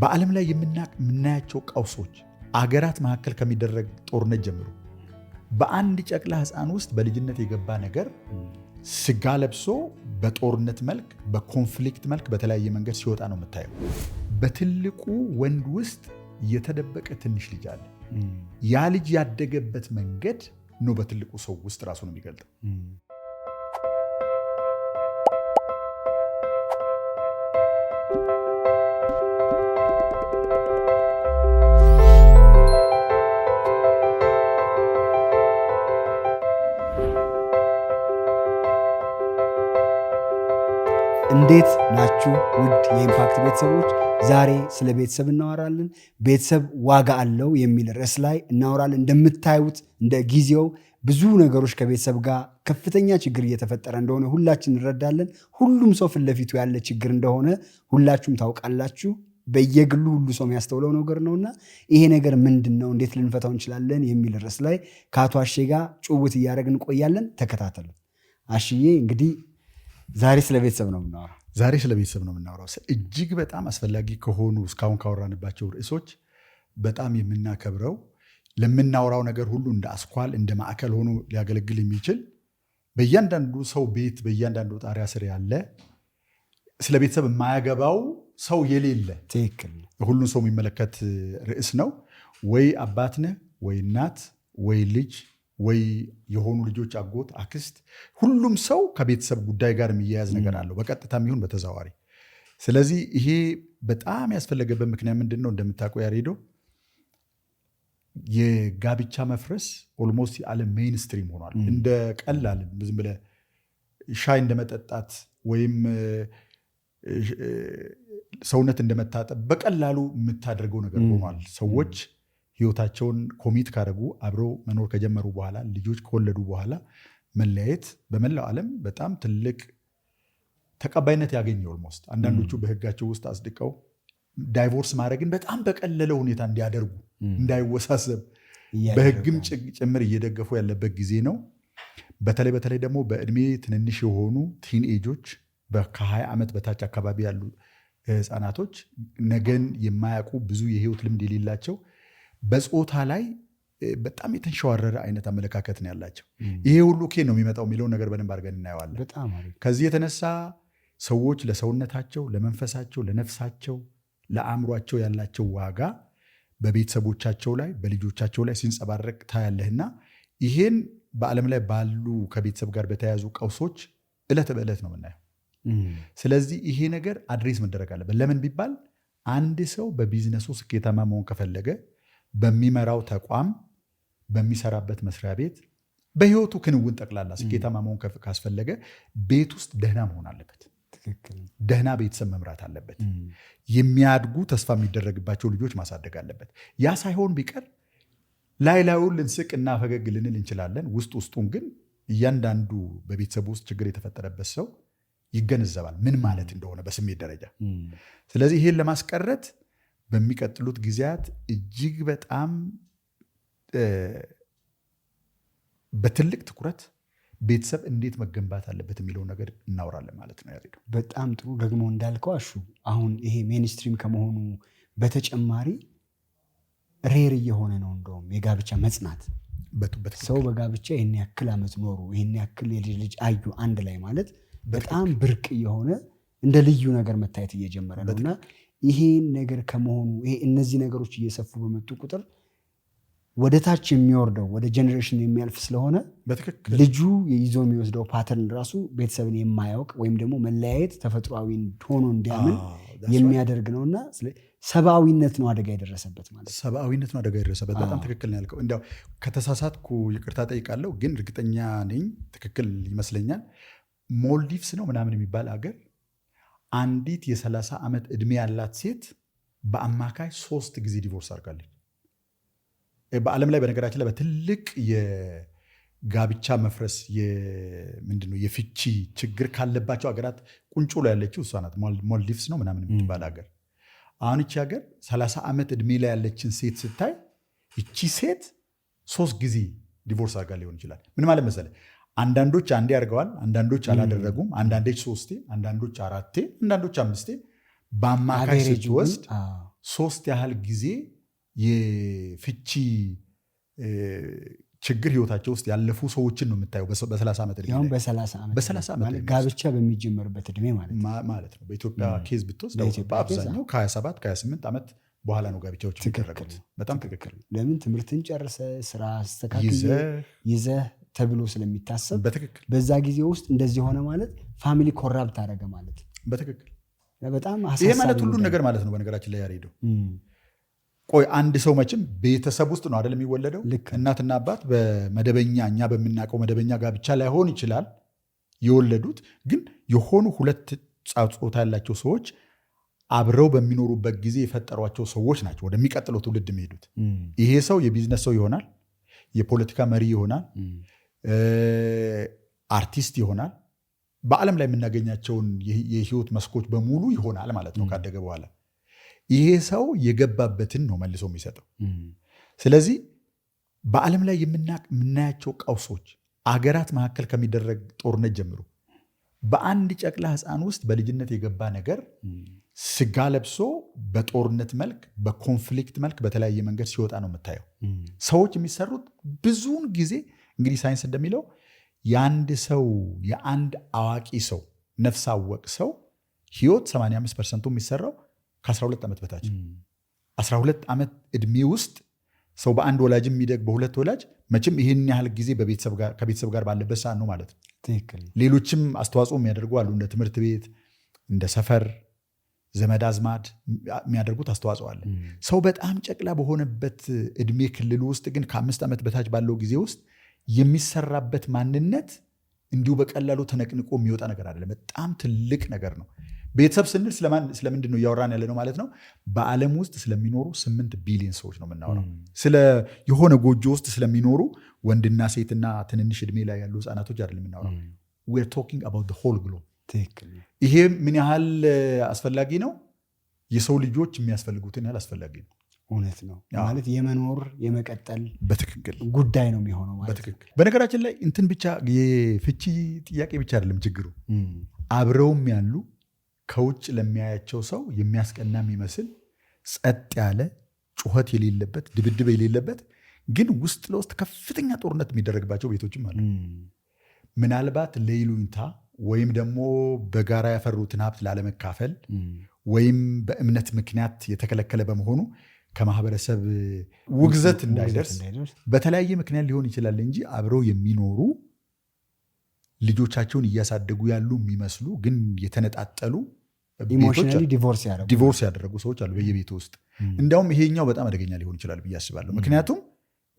በዓለም ላይ የምናያቸው ቀውሶች አገራት መካከል ከሚደረግ ጦርነት ጀምሮ በአንድ ጨቅላ ሕፃን ውስጥ በልጅነት የገባ ነገር ስጋ ለብሶ በጦርነት መልክ በኮንፍሊክት መልክ በተለያየ መንገድ ሲወጣ ነው የምታየው። በትልቁ ወንድ ውስጥ የተደበቀ ትንሽ ልጅ አለ። ያ ልጅ ያደገበት መንገድ ነው በትልቁ ሰው ውስጥ ራሱ ነው የሚገልጠው። እንዴት ናችሁ ውድ የኢምፓክት ቤተሰቦች? ዛሬ ስለ ቤተሰብ እናወራለን። ቤተሰብ ዋጋ አለው የሚል ርዕስ ላይ እናወራለን። እንደምታዩት እንደ ጊዜው ብዙ ነገሮች ከቤተሰብ ጋር ከፍተኛ ችግር እየተፈጠረ እንደሆነ ሁላችን እንረዳለን። ሁሉም ሰው ፊት ለፊቱ ያለ ችግር እንደሆነ ሁላችሁም ታውቃላችሁ። በየግሉ ሁሉ ሰው የሚያስተውለው ነገር ነውና ይሄ ነገር ምንድን ነው፣ እንዴት ልንፈታው እንችላለን የሚል ርዕስ ላይ ከአቶ አሼ ጋር ጭውውት እያደረግን እንቆያለን። ተከታተሉ። አሽዬ እንግዲህ ዛሬ ስለ ቤተሰብ ነው የምናወራው። ዛሬ ስለ ቤተሰብ ነው የምናወራው። እጅግ በጣም አስፈላጊ ከሆኑ እስካሁን ካወራንባቸው ርዕሶች በጣም የምናከብረው ለምናወራው ነገር ሁሉ እንደ አስኳል እንደ ማዕከል ሆኖ ሊያገለግል የሚችል በእያንዳንዱ ሰው ቤት በእያንዳንዱ ጣሪያ ስር ያለ ስለ ቤተሰብ የማያገባው ሰው የሌለ ትክክል ሁሉን ሰው የሚመለከት ርዕስ ነው። ወይ አባት ነህ ወይ እናት ወይ ልጅ ወይ የሆኑ ልጆች አጎት፣ አክስት፣ ሁሉም ሰው ከቤተሰብ ጉዳይ ጋር የሚያያዝ ነገር አለው በቀጥታም ይሁን በተዘዋዋሪ። ስለዚህ ይሄ በጣም ያስፈለገበት ምክንያት ምንድን ነው? እንደምታውቀው ያሬዶ የጋብቻ መፍረስ ኦልሞስት የዓለም ሜይንስትሪም ሆኗል። እንደ ቀላል ዝም ብለህ ሻይ እንደመጠጣት ወይም ሰውነት እንደመታጠብ በቀላሉ የምታደርገው ነገር ሆኗል። ሰዎች ህይወታቸውን ኮሚት ካደረጉ አብረው መኖር ከጀመሩ በኋላ ልጆች ከወለዱ በኋላ መለያየት በመላው ዓለም በጣም ትልቅ ተቀባይነት ያገኘ ኦልሞስት አንዳንዶቹ በህጋቸው ውስጥ አጽድቀው ዳይቮርስ ማድረግን በጣም በቀለለ ሁኔታ እንዲያደርጉ እንዳይወሳሰብ በህግም ጭምር እየደገፉ ያለበት ጊዜ ነው። በተለይ ደግሞ በእድሜ ትንንሽ የሆኑ ቲንኤጆች ከ20 ዓመት በታች አካባቢ ያሉ ህፃናቶች ነገን የማያውቁ ብዙ የህይወት ልምድ የሌላቸው በጾታ ላይ በጣም የተንሸዋረረ አይነት አመለካከት ነው ያላቸው። ይሄ ሁሉ ኬን ነው የሚመጣው የሚለውን ነገር በደንብ አድርገን እናየዋለን። ከዚህ የተነሳ ሰዎች ለሰውነታቸው፣ ለመንፈሳቸው፣ ለነፍሳቸው፣ ለአእምሯቸው ያላቸው ዋጋ በቤተሰቦቻቸው ላይ በልጆቻቸው ላይ ሲንጸባረቅ ታያለህና ይሄን በዓለም ላይ ባሉ ከቤተሰብ ጋር በተያያዙ ቀውሶች ዕለት በዕለት ነው የምናየው። ስለዚህ ይሄ ነገር አድሬስ መደረግ አለበት። ለምን ቢባል አንድ ሰው በቢዝነሱ ስኬታማ መሆን ከፈለገ በሚመራው ተቋም፣ በሚሰራበት መስሪያ ቤት፣ በህይወቱ ክንውን ጠቅላላ ስኬታማ መሆን ካስፈለገ ቤት ውስጥ ደህና መሆን አለበት። ደህና ቤተሰብ መምራት አለበት። የሚያድጉ ተስፋ የሚደረግባቸው ልጆች ማሳደግ አለበት። ያ ሳይሆን ቢቀር ላዩን ልንስቅ እና ፈገግ ልንል እንችላለን። ውስጡን ግን እያንዳንዱ በቤተሰቡ ውስጥ ችግር የተፈጠረበት ሰው ይገነዘባል ምን ማለት እንደሆነ በስሜት ደረጃ። ስለዚህ ይሄን ለማስቀረት በሚቀጥሉት ጊዜያት እጅግ በጣም በትልቅ ትኩረት ቤተሰብ እንዴት መገንባት አለበት የሚለውን ነገር እናወራለን ማለት ነው። ያሬዶ በጣም ጥሩ። ደግሞ እንዳልከው አሹ አሁን ይሄ ሜንስትሪም ከመሆኑ በተጨማሪ ሬር እየሆነ ነው እንደውም የጋብቻ መጽናት። ሰው በጋብቻ ይህን ያክል ዓመት ኖሩ፣ ይህን ያክል የልጅ ልጅ አዩ አንድ ላይ ማለት በጣም ብርቅ እየሆነ እንደ ልዩ ነገር መታየት እየጀመረ ነው እና ይሄን ነገር ከመሆኑ እነዚህ ነገሮች እየሰፉ በመጡ ቁጥር ወደ ታች የሚወርደው ወደ ጀኔሬሽን የሚያልፍ ስለሆነ ልጁ ይዞ የሚወስደው ፓተርን ራሱ ቤተሰብን የማያውቅ ወይም ደግሞ መለያየት ተፈጥሯዊ ሆኖ እንዲያምን የሚያደርግ ነውና ሰብአዊነት ነው አደጋ የደረሰበት ማለት ነው። ሰብአዊነት ነው አደጋ የደረሰበት። በጣም ትክክል ነው ያልከው። እንዲያው ከተሳሳትኩ ይቅርታ ጠይቃለሁ፣ ግን እርግጠኛ ነኝ ትክክል ይመስለኛል። ሞልዲቭስ ነው ምናምን የሚባል አገር አንዲት የ30 ዓመት ዕድሜ ያላት ሴት በአማካይ 3 ጊዜ ዲቮርስ አድርጋለች። በዓለም ላይ በነገራችን ላይ በትልቅ የጋብቻ መፍረስ ምንድነው የፍቺ ችግር ካለባቸው ሀገራት ቁንጮ ላይ ያለችው እሷ ናት። ሞልዲቭስ ነው ምናምን የምትባል ሀገር። አሁን ይቺ ሀገር 30 ዓመት ዕድሜ ላይ ያለችን ሴት ስታይ ይቺ ሴት 3 ጊዜ ዲቮርስ አድርጋ ሊሆን ይችላል። ምን ማለት መሰለህ? አንዳንዶች አንዴ አድርገዋል፣ አንዳንዶች አላደረጉም፣ አንዳንዶች 3፣ አንዳንዶች 4፣ አንዳንዶች 5። በአማካይ ስትወስድ 3 ያህል ጊዜ የፍቺ ችግር ህይወታቸው ውስጥ ያለፉ ሰዎችን ነው የምታየው በ30 ዓመት ዕድሜ ያው በ30 ዓመት ጋብቻ በሚጀመርበት ዕድሜ ማለት ነው። በኢትዮጵያ ኬዝ ብትወስድ በአብዛኛው ከ27 ከ28 ዓመት በኋላ ነው ጋብቻዎች የሚደረጉት። በጣም ትክክል። ለምን ትምህርትን ጨርሰ ስራ አስተካክለ ይዘህ ተብሎ ስለሚታሰብ በትክክል በዛ ጊዜ ውስጥ እንደዚህ ሆነ ማለት ፋሚሊ ኮራፕት አደረገ ማለት በትክክል በጣም ይሄ ማለት ሁሉን ነገር ማለት ነው። በነገራችን ላይ ያሬዶ ቆይ አንድ ሰው መቼም ቤተሰብ ውስጥ ነው አይደል የሚወለደው። እናትና አባት በመደበኛ እኛ በምናውቀው መደበኛ ጋብቻ ላይሆን ይችላል የወለዱት፣ ግን የሆኑ ሁለት ጾታ ያላቸው ሰዎች አብረው በሚኖሩበት ጊዜ የፈጠሯቸው ሰዎች ናቸው ወደሚቀጥለው ትውልድ የሚሄዱት። ይሄ ሰው የቢዝነስ ሰው ይሆናል፣ የፖለቲካ መሪ ይሆናል፣ አርቲስት ይሆናል፣ በዓለም ላይ የምናገኛቸውን የህይወት መስኮች በሙሉ ይሆናል ማለት ነው ካደገ በኋላ። ይሄ ሰው የገባበትን ነው መልሶ የሚሰጠው። ስለዚህ በዓለም ላይ የምናያቸው ቀውሶች አገራት መካከል ከሚደረግ ጦርነት ጀምሮ በአንድ ጨቅላ ህፃን ውስጥ በልጅነት የገባ ነገር ስጋ ለብሶ በጦርነት መልክ በኮንፍሊክት መልክ በተለያየ መንገድ ሲወጣ ነው የምታየው። ሰዎች የሚሰሩት ብዙውን ጊዜ እንግዲህ ሳይንስ እንደሚለው የአንድ አዋቂ ሰው ነፍስ አወቅ ሰው ህይወት 85% የሚሰራው ከ12 ዓመት በታች 12 ዓመት ዕድሜ ውስጥ ሰው በአንድ ወላጅ የሚደግ በሁለት ወላጅ መቼም ይህን ያህል ጊዜ ከቤተሰብ ጋር ባለበት ሰዓት ነው ማለት ነው። ሌሎችም አስተዋጽኦ የሚያደርጉ አሉ፣ እንደ ትምህርት ቤት፣ እንደ ሰፈር ዘመድ አዝማድ የሚያደርጉት አስተዋጽኦ አለ። ሰው በጣም ጨቅላ በሆነበት ዕድሜ ክልል ውስጥ ግን ከ5 ዓመት በታች ባለው ጊዜ ውስጥ የሚሰራበት ማንነት እንዲሁ በቀላሉ ተነቅንቆ የሚወጣ ነገር አይደለም። በጣም ትልቅ ነገር ነው። ቤተሰብ ስንል ስለምንድን ነው እያወራን ያለ ነው ማለት ነው? በዓለም ውስጥ ስለሚኖሩ 8 ቢሊዮን ሰዎች ነው የምናወራው። ስለ የሆነ ጎጆ ውስጥ ስለሚኖሩ ወንድና ሴትና ትንንሽ ዕድሜ ላይ ያሉ ህፃናቶች አይደለም የምናወራው። we're talking about the whole globe። ይሄ ምን ያህል አስፈላጊ ነው? የሰው ልጆች የሚያስፈልጉትን ያህል አስፈላጊ ነው። እውነት ነው ማለት የመኖር የመቀጠል በትክክል ጉዳይ ነው የሚሆነው ማለት በትክክል። በነገራችን ላይ እንትን ብቻ የፍቺ ጥያቄ ብቻ አይደለም ችግሩ። አብረውም ያሉ ከውጭ ለሚያያቸው ሰው የሚያስቀና የሚመስል ጸጥ ያለ ጩኸት የሌለበት ድብድብ የሌለበት ግን ውስጥ ለውስጥ ከፍተኛ ጦርነት የሚደረግባቸው ቤቶችም አሉ። ምናልባት ለይሉኝታ ወይም ደግሞ በጋራ ያፈሩትን ሀብት ላለመካፈል ወይም በእምነት ምክንያት የተከለከለ በመሆኑ ከማህበረሰብ ውግዘት እንዳይደርስ በተለያየ ምክንያት ሊሆን ይችላል እንጂ አብረው የሚኖሩ ልጆቻቸውን እያሳደጉ ያሉ የሚመስሉ ግን የተነጣጠሉ ኢሞሽናሊ ዲቮርስ ያደረጉ ሰዎች አሉ በየቤቱ ውስጥ። እንዲያውም ይሄኛው በጣም አደገኛ ሊሆን ይችላል ብዬ አስባለሁ። ምክንያቱም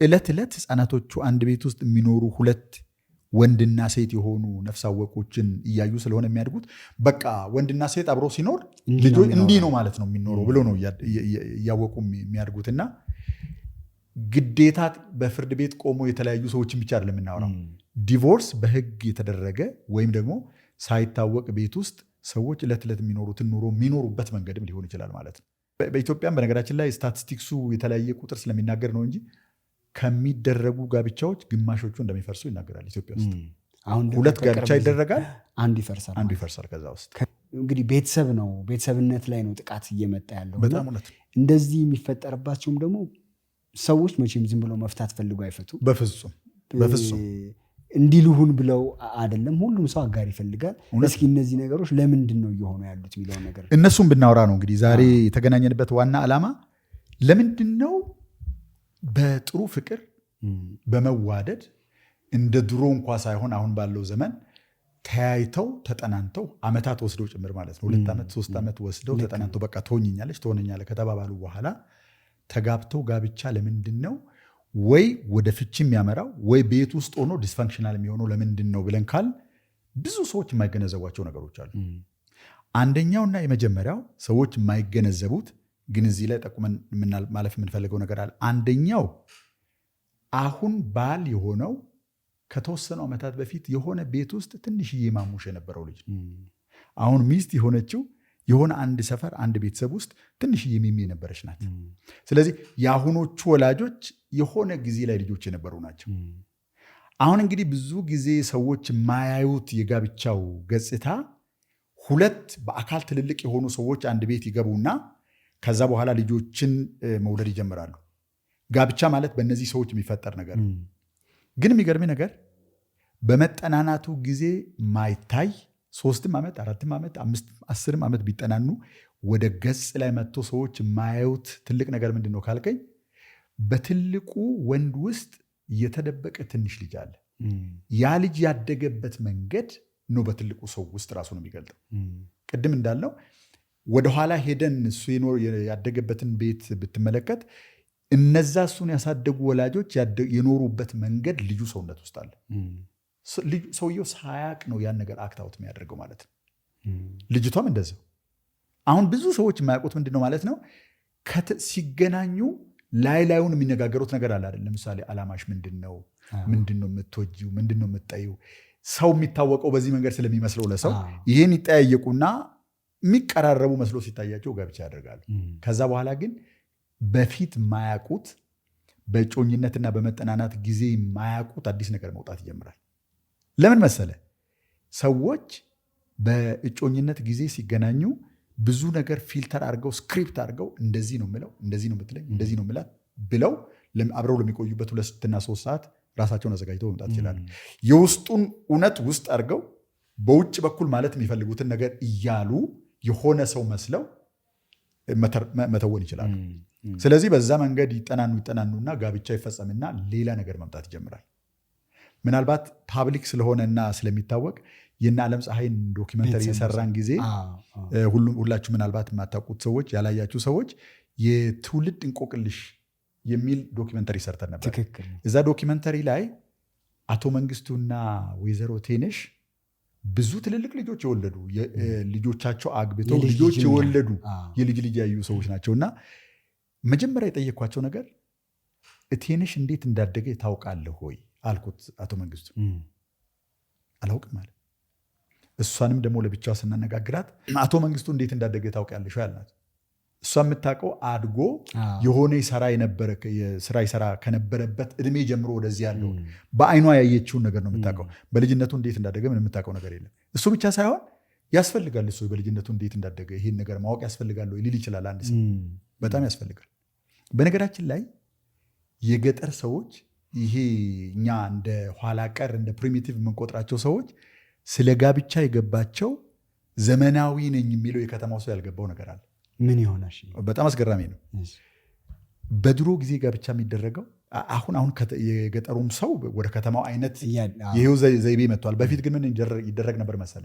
ዕለት ዕለት ህፃናቶቹ አንድ ቤት ውስጥ የሚኖሩ ሁለት ወንድና ሴት የሆኑ ነፍስ አወቆችን እያዩ ስለሆነ የሚያድጉት በቃ ወንድና ሴት አብሮ ሲኖር ልጆች እንዲህ ነው ማለት ነው የሚኖረው ብሎ ነው እያወቁ የሚያድጉትና ግዴታ በፍርድ ቤት ቆሞ የተለያዩ ሰዎችን ብቻ አይደለም የምናወራው። ዲቮርስ በህግ የተደረገ ወይም ደግሞ ሳይታወቅ ቤት ውስጥ ሰዎች ዕለት ዕለት የሚኖሩትን ኑሮ የሚኖሩበት መንገድም ሊሆን ይችላል ማለት ነው። በኢትዮጵያም በነገራችን ላይ ስታቲስቲክሱ የተለያየ ቁጥር ስለሚናገር ነው እንጂ ከሚደረጉ ጋብቻዎች ግማሾቹ እንደሚፈርሱ ይናገራል። ኢትዮጵያ ውስጥ አሁን 2 ጋብቻ ይደረጋል፣ አንዱ ይፈርሳል። ከዛ ውስጥ እንግዲህ ቤተሰብ ነው፣ ቤተሰብነት ላይ ነው ጥቃት እየመጣ ያለው። በጣም እውነት ነው። እንደዚህ የሚፈጠርባቸውም ደግሞ ሰዎች መቼም ዝም ብለው መፍታት ፈልጎ አይፈቱ። በፍጹም እንዲልሁን ብለው አይደለም። ሁሉም ሰው አጋር ይፈልጋል። እስኪ እነዚህ ነገሮች ለምንድን ነው እየሆኑ ያሉት የሚለውን ነገር እነሱም ብናወራ ነው እንግዲህ ዛሬ የተገናኘንበት ዋና ዓላማ። ለምንድን ነው በጥሩ ፍቅር በመዋደድ እንደ ድሮ እንኳ ሳይሆን አሁን ባለው ዘመን ተያይተው ተጠናንተው ዓመታት ወስደው ጭምር ማለት ነው 2 ዓመት 3 ዓመት ወስደው ተጠናንተው በቃ ትሆኝኛለች ትሆነኛለህ ከተባባሉ በኋላ ተጋብተው ጋብቻ ለምንድን ነው ወይ ወደ ፍቺ የሚያመራው ወይ ቤት ውስጥ ሆኖ ዲስፈንክሽናል የሚሆነው ለምንድን ነው ብለን ካል ብዙ ሰዎች የማይገነዘቧቸው ነገሮች አሉ። አንደኛውና የመጀመሪያው ሰዎች የማይገነዘቡት ግን እዚህ ላይ ጠቁመን ማለፍ የምንፈልገው ነገር አለ። አንደኛው አሁን ባል የሆነው ከተወሰኑ ዓመታት በፊት የሆነ ቤት ውስጥ ትንሽዬ ማሙሽ የነበረው ልጅ አሁን ሚስት የሆነችው የሆነ አንድ ሰፈር አንድ ቤተሰብ ውስጥ ትንሽዬ ሚሚ የነበረች ናት። ስለዚህ የአሁኖቹ ወላጆች የሆነ ጊዜ ላይ ልጆች የነበሩ ናቸው። አሁን እንግዲህ ብዙ ጊዜ ሰዎች የማያዩት የጋብቻው ገጽታ 2 በአካል ትልልቅ የሆኑ ሰዎች አንድ ቤት ይገቡና ከዛ በኋላ ልጆችን መውለድ ይጀምራሉ። ጋብቻ ማለት በእነዚህ ሰዎች የሚፈጠር ነገር ነው። ግን የሚገርም ነገር በመጠናናቱ ጊዜ ማይታይ 3 ዓመት 4 ዓመት 10 ዓመት ቢጠናኑ ወደ ገጽ ላይ መጥቶ ሰዎች የማያዩት ትልቅ ነገር ምንድን ነው ካልከኝ፣ በትልቁ ወንድ ውስጥ የተደበቀ ትንሽ ልጅ አለ። ያ ልጅ ያደገበት መንገድ ነው በትልቁ ሰው ውስጥ ራሱ ነው የሚገልጠው። ቅድም እንዳልነው ወደኋላ ሄደን እሱ ያደገበትን ቤት ብትመለከት እነዛ እሱን ያሳደጉ ወላጆች የኖሩበት መንገድ ልጁ ሰውነት ውስጥ አለ። ሰውየው ሳያቅ ነው ያን ነገር አክታውት የሚያደርገው ማለት ነው። ልጅቷም እንደዚያው። አሁን ብዙ ሰዎች የማያውቁት ምንድን ነው ማለት ነው፣ ሲገናኙ ላዩን የሚነጋገሩት ነገር አለ አይደል? ለምሳሌ አላማሽ ምንድን ነው? ምንድን ነው የምትወጂው? ምንድን ነው የምትጠይው? ሰው የሚታወቀው በዚህ መንገድ ስለሚመስለው ለሰው ይህን ይጠያየቁና የሚቀራረቡ መስሎ ሲታያቸው ጋብቻ ያደርጋሉ። ከዛ በኋላ ግን በፊት ማያውቁት በእጮኝነትና በመጠናናት ጊዜ ማያውቁት አዲስ ነገር መውጣት ይጀምራል። ለምን መሰለ? ሰዎች በእጮኝነት ጊዜ ሲገናኙ ብዙ ነገር ፊልተር አድርገው ስክሪፕት አድርገው እንደዚህ ነው የምለው፣ እንደዚህ ነው የምትለኝ፣ እንደዚህ ነው የምላት ብለው አብረው ለሚቆዩበት 2 እና 3 ሰዓት ራሳቸውን አዘጋጅተው መምጣት ይችላሉ። የውስጡን እውነት ውስጥ አድርገው በውጭ በኩል ማለት የሚፈልጉትን ነገር እያሉ የሆነ ሰው መስለው መተወን ይችላሉ። ስለዚህ በዛ መንገድ ይጠናኑና ጋብቻ ይፈጸምና ሌላ ነገር መምጣት ይጀምራል። ምናልባት ፓብሊክ ስለሆነና ስለሚታወቅ የእነ ዓለም ፀሐይን ዶኪመንተሪ የሰራን ጊዜ ሁላችሁ ምናልባት የማታውቁት ሰዎች፣ ያላያችሁ ሰዎች የትውልድ እንቆቅልሽ የሚል ዶኪመንተሪ ሰርተን ነበር። እዛ ዶኪመንተሪ ላይ አቶ መንግስቱና ወይዘሮ ቴነሽ ብዙ ትልልቅ ልጆች የወለዱ ልጆቻቸው አግብተው ልጆች የወለዱ የልጅ ልጅ ያዩ ሰዎች ናቸውና መጀመሪያ የጠየኳቸው ነገር ቴነሽ እንዴት እንዳደገ ታውቃለህ ወይ አልኩት። አቶ መንግስቱ አላውቅም አለ። እሷንም ደግሞ ለብቻዋ ስናነጋግራት አቶ መንግስቱ እንዴት እንዳደገ ታውቂያለሽ ያልናት፣ እሷ የምታውቀው አድጎ የሆነ ስራ ይሰራ ከነበረበት እድሜ ጀምሮ ወደዚህ ያለው በአይኗ ያየችውን ነገር ነው የምታውቀው። በልጅነቱ እንዴት እንዳደገ ምን የምታውቀው ነገር የለም። እሱ ብቻ ሳይሆን ያስፈልጋል። እሱ በልጅነቱ እንዴት እንዳደገ ይህን ነገር ማወቅ ያስፈልጋል ሊል ይችላል አንድ ሰው። በጣም ያስፈልጋል። በነገራችን ላይ የገጠር ሰዎች ይሄ እኛ እንደ ኋላ ቀር እንደ ፕሪሚቲቭ የምንቆጥራቸው ሰዎች ስለ ጋብቻ የገባቸው ዘመናዊ ነኝ የሚለው የከተማው ሰው ያልገባው ነገር አለ። ምን ይሆናል? በጣም አስገራሚ ነው። በድሮ ጊዜ ጋብቻ የሚደረገው አሁን የገጠሩም ሰው ወደ ከተማው አይነት ይሄው ዘይቤ መጥቷል። በፊት ግን ምን ይደረግ ነበር መሰለ?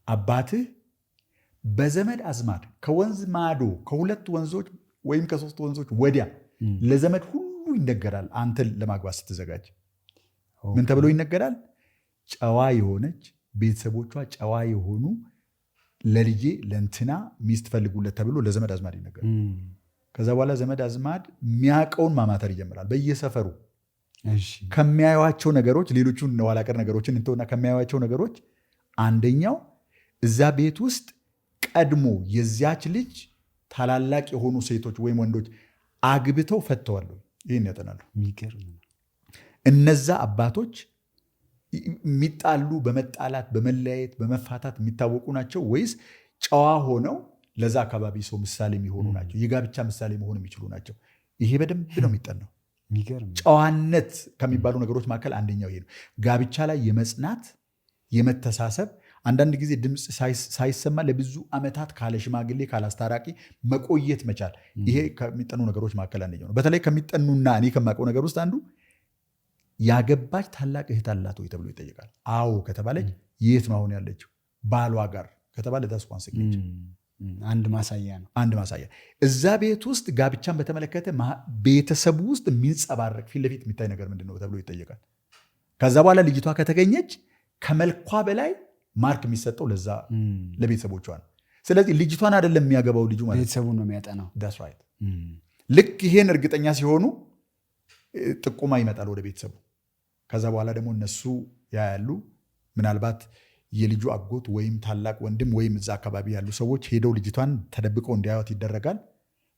አባትህ በዘመድ አዝማድ ከወንዝ ማዶ ከ2 ወንዞች ወይም ከ3 ወንዞች ወዲያ ለዘመድ ሁሉ ይነገራል። አንተን ለማግባት ስትዘጋጅ ምን ተብሎ ይነገራል? ጨዋ የሆነች ቤተሰቦቿ ጨዋ የሆኑ ለልጄ ለእንትና ሚስት ፈልጉለት ተብሎ ለዘመድ አዝማድ ይነገራል። ከዛ በኋላ ዘመድ አዝማድ የሚያውቀውን ማማተር ይጀምራል። በየሰፈሩ ከሚያዩዋቸው ነገሮች ሌሎቹን ኋላ ቀር ነገሮችን እንተውና ከሚያዩዋቸው ነገሮች አንደኛው እዛ ቤት ውስጥ ቀድሞ የዚያች ልጅ ታላላቅ የሆኑ ሴቶች ወይም ወንዶች አግብተው ፈተዋል። ይህን ያጠናሉ። እነዛ አባቶች የሚጣሉ በመጣላት በመለያየት በመፋታት የሚታወቁ ናቸው ወይስ ጨዋ ሆነው ለዛ አካባቢ ሰው ምሳሌ የሚሆኑ ናቸው? የጋብቻ ምሳሌ መሆን የሚችሉ ናቸው? ይሄ በደንብ ነው የሚጠናው። ጨዋነት ከሚባሉ ነገሮች መካከል አንደኛው ይሄ ነው። ጋብቻ ላይ የመጽናት የመተሳሰብ፣ አንዳንድ ጊዜ ድምፅ ሳይሰማ ለብዙ ዓመታት ካለ ሽማግሌ ካላስታራቂ መቆየት መቻል፣ ይሄ ከሚጠኑ ነገሮች መካከል አንደኛው ነው። በተለይ ከሚጠኑና እኔ ከማውቀው ነገር ውስጥ አንዱ ያገባች ታላቅ እህት አላት ወይ ተብሎ ይጠየቃል። አዎ ከተባለች የት ነው አሁን ያለችው? ባሏ ጋር ከተባለ ታስቋንስገች አንድ ማሳያ ነው። አንድ ማሳያ እዛ ቤት ውስጥ ጋብቻን በተመለከተ ቤተሰቡ ውስጥ የሚንጸባረቅ ፊት ለፊት የሚታይ ነገር ምንድን ነው ተብሎ ይጠየቃል። ከዛ በኋላ ልጅቷ ከተገኘች ከመልኳ በላይ ማርክ የሚሰጠው ለዛ ለቤተሰቦቿ ነው። ስለዚህ ልጅቷን አይደለም የሚያገባው ልጁ ማለት ቤተሰቡን ነው የሚያጠናው። ዳስ ራይት። ልክ ይሄን እርግጠኛ ሲሆኑ ጥቁማ ይመጣል ወደ ቤተሰቡ። ከዛ በኋላ ደግሞ እነሱ ያያሉ። ምናልባት የልጁ አጎት ወይም ታላቅ ወንድም ወይም እዛ አካባቢ ያሉ ሰዎች ሄደው ልጅቷን ተደብቀው እንዲያዩት ይደረጋል።